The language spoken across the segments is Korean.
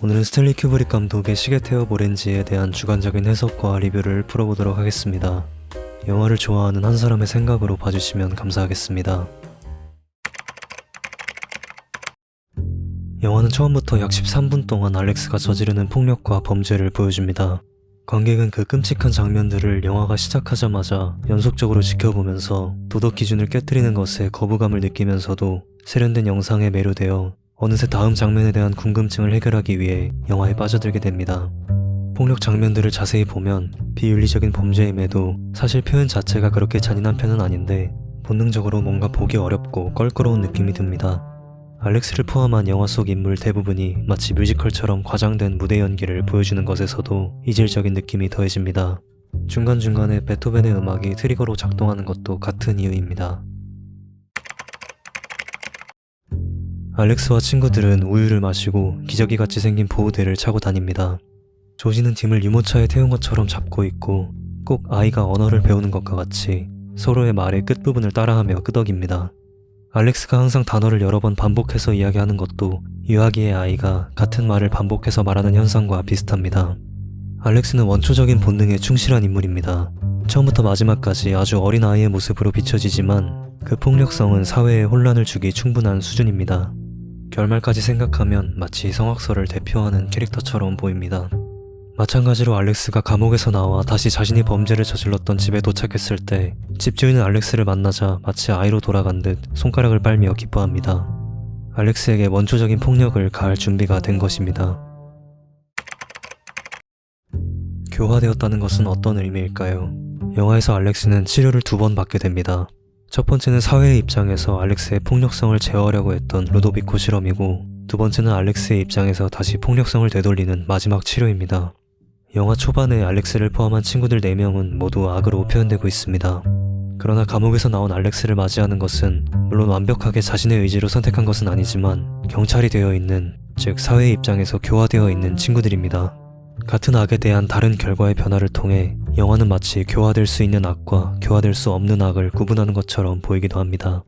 오늘은 스탠리 큐브릭 감독의 시계태엽 오렌지에 대한 주관적인 해석과 리뷰를 풀어보도록 하겠습니다. 영화를 좋아하는 한 사람의 생각으로 봐주시면 감사하겠습니다. 영화는 처음부터 약 13분 동안 알렉스가 저지르는 폭력과 범죄를 보여줍니다. 관객은 그 끔찍한 장면들을 영화가 시작하자마자 연속적으로 지켜보면서 도덕 기준을 깨뜨리는 것에 거부감을 느끼면서도 세련된 영상에 매료되어 어느새 다음 장면에 대한 궁금증을 해결하기 위해 영화에 빠져들게 됩니다. 폭력 장면들을 자세히 보면 비윤리적인 범죄임에도 사실 표현 자체가 그렇게 잔인한 편은 아닌데 본능적으로 뭔가 보기 어렵고 껄끄러운 느낌이 듭니다. 알렉스를 포함한 영화 속 인물 대부분이 마치 뮤지컬처럼 과장된 무대 연기를 보여주는 것에서도 이질적인 느낌이 더해집니다. 중간중간에 베토벤의 음악이 트리거로 작동하는 것도 같은 이유입니다. 알렉스와 친구들은 우유를 마시고 기저귀같이 생긴 보호대를 차고 다닙니다. 조지는 팀을 유모차에 태운 것처럼 잡고 있고 꼭 아이가 언어를 배우는 것과 같이 서로의 말의 끝부분을 따라하며 끄덕입니다. 알렉스가 항상 단어를 여러 번 반복해서 이야기하는 것도 유아기의 아이가 같은 말을 반복해서 말하는 현상과 비슷합니다. 알렉스는 원초적인 본능에 충실한 인물입니다. 처음부터 마지막까지 아주 어린 아이의 모습으로 비춰지지만 그 폭력성은 사회에 혼란을 주기 충분한 수준입니다. 결말까지 생각하면 마치 성악설을 대표하는 캐릭터처럼 보입니다. 마찬가지로 알렉스가 감옥에서 나와 다시 자신이 범죄를 저질렀던 집에 도착했을 때 집주인은 알렉스를 만나자 마치 아이로 돌아간 듯 손가락을 빨며 기뻐합니다. 알렉스에게 원초적인 폭력을 가할 준비가 된 것입니다. 교화되었다는 것은 어떤 의미일까요? 영화에서 알렉스는 치료를 2번 받게 됩니다. 첫 번째는 사회의 입장에서 알렉스의 폭력성을 제어하려고 했던 루도비코 실험이고, 두 번째는 알렉스의 입장에서 다시 폭력성을 되돌리는 마지막 치료입니다. 영화 초반에 알렉스를 포함한 친구들 4명은 모두 악으로 표현되고 있습니다. 그러나 감옥에서 나온 알렉스를 맞이하는 것은 물론 완벽하게 자신의 의지로 선택한 것은 아니지만 경찰이 되어 있는, 즉 사회의 입장에서 교화되어 있는 친구들입니다. 같은 악에 대한 다른 결과의 변화를 통해 영화는 마치 교화될 수 있는 악과 교화될 수 없는 악을 구분하는 것처럼 보이기도 합니다.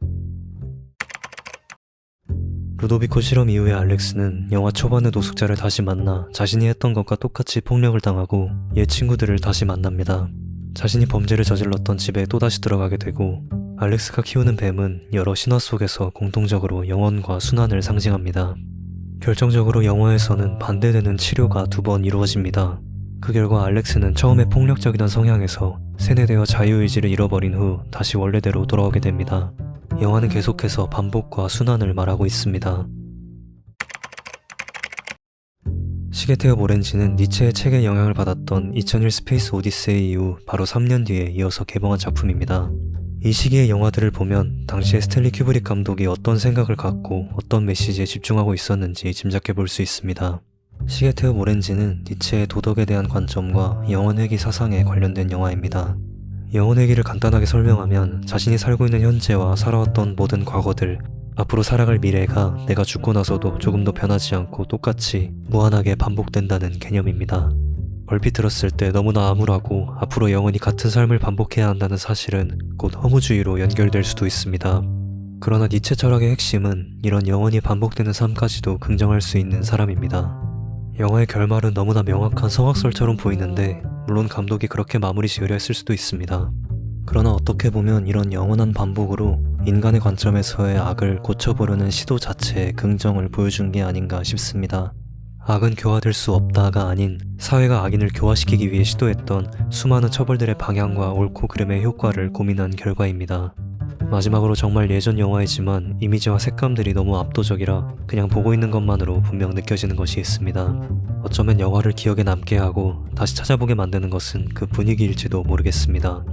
루도비코 실험 이후에 알렉스는 영화 초반의 노숙자를 다시 만나 자신이 했던 것과 똑같이 폭력을 당하고 옛 친구들을 다시 만납니다. 자신이 범죄를 저질렀던 집에 또다시 들어가게 되고, 알렉스가 키우는 뱀은 여러 신화 속에서 공통적으로 영원과 순환을 상징합니다. 결정적으로 영화에서는 반대되는 치료가 2번 이루어집니다. 그 결과 알렉스는 처음에 폭력적이던 성향에서 세뇌되어 자유의지를 잃어버린 후 다시 원래대로 돌아오게 됩니다. 영화는 계속해서 반복과 순환을 말하고 있습니다. 시계태엽 오렌지는 니체의 책에 영향을 받았던 2001 스페이스 오디세이 이후 바로 3년 뒤에 이어서 개봉한 작품입니다. 이 시기의 영화들을 보면 당시에 스탠리 큐브릭 감독이 어떤 생각을 갖고 어떤 메시지에 집중하고 있었는지 짐작해 볼 수 있습니다. 시계태엽 오렌지는 니체의 도덕에 대한 관점과 영혼회귀 사상에 관련된 영화입니다. 영혼회귀를 간단하게 설명하면 자신이 살고 있는 현재와 살아왔던 모든 과거들, 앞으로 살아갈 미래가 내가 죽고 나서도 조금 더 변하지 않고 똑같이 무한하게 반복된다는 개념입니다. 얼핏 들었을 때 너무나 암울하고 앞으로 영원히 같은 삶을 반복해야 한다는 사실은 곧 허무주의로 연결될 수도 있습니다. 그러나 니체 철학의 핵심은 이런 영원히 반복되는 삶까지도 긍정할 수 있는 사람입니다. 영화의 결말은 너무나 명확한 성악설처럼 보이는데 물론 감독이 그렇게 마무리 지으려 했을 수도 있습니다. 그러나 어떻게 보면 이런 영원한 반복으로 인간의 관점에서의 악을 고쳐보려는 시도 자체에 긍정을 보여준 게 아닌가 싶습니다. 악은 교화될 수 없다가 아닌 사회가 악인을 교화시키기 위해 시도했던 수많은 처벌들의 방향과 옳고 그름의 효과를 고민한 결과입니다. 마지막으로 정말 예전 영화이지만 이미지와 색감들이 너무 압도적이라 그냥 보고 있는 것만으로 분명 느껴지는 것이 있습니다. 어쩌면 영화를 기억에 남게 하고 다시 찾아보게 만드는 것은 그 분위기일지도 모르겠습니다.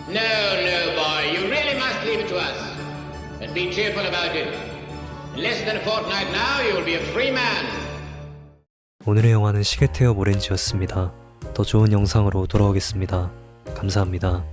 No, no, boy. You really must leave it to us. And be cheerful about it. In less than a fortnight now, you will be a free man. 오늘의 영화는 시계태엽 오렌지였습니다. 더 좋은 영상으로 돌아오겠습니다. 감사합니다.